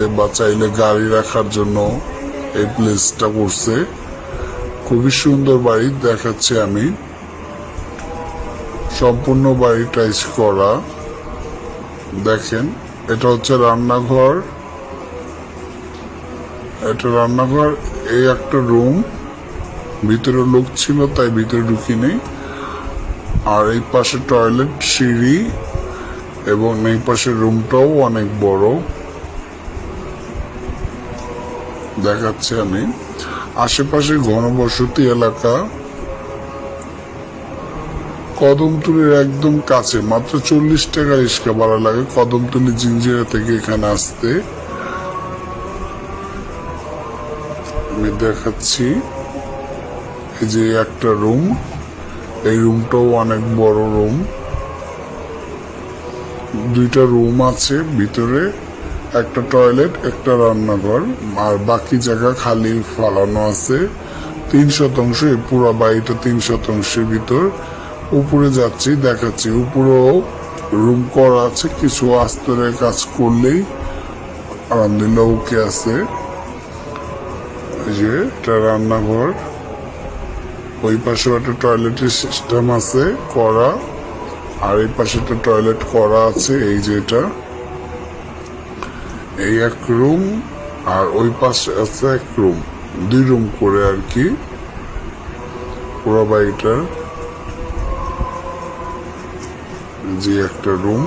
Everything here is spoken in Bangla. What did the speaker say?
বা চাইলে গাড়ি রাখার জন্য এই প্লেসটা করছে। খুবই সুন্দর বাড়ি দেখাচ্ছি আমি। সম্পূর্ণ বাড়ি টাইলস করা। দেখেন, এটা হচ্ছে রান্নাঘর। এটা রান্নাঘর, এই একটা রুম। ভিতরে লোক ছিল তাই ভিতরে ঢুকি নেই। আর এই পাশে টয়লেট, সিঁড়ি, এবং এই পাশের রুমটাও অনেক বড় দেখাচ্ছি আমি। আশেপাশে ঘনবসতি এলাকা। কদমতলির একদম কাছে, মাত্র 40 টাকা রিক্সা ভাড়া লাগে কদমতলি জিঞ্জিরা থেকে এখানে আসতে। আমি দেখাচ্ছি, এই যে একটা রুম, এই রুমটাও অনেক বড় রুম। দুইটা রুম আছে ভিতরে, একটা টয়লেট, একটা রান্নাঘর, আর বাকি জায়গা খালি ফালানো আছে। 3% এই পুরো বাড়িটা 3% ভিতর। উপরে যাচ্ছি, দেখাচ্ছি। উপরেও রুম করা আছে, কিছু আস্তরের কাজ করলেই আলহামদুলিল্লাহ ওকে আছে। এই যে এটা রান্নাঘর, ওই পাশেও একটা টয়লেটের সিস্টেম আছে করা, আর এই পাশে একটা টয়লেট করা আছে। এই যে এটা, এই এক রুম, আর ওই পাশে আছে এক রুম, 2 রুম করে আর কি পুরো বাড়িটার। যে একটা রুম।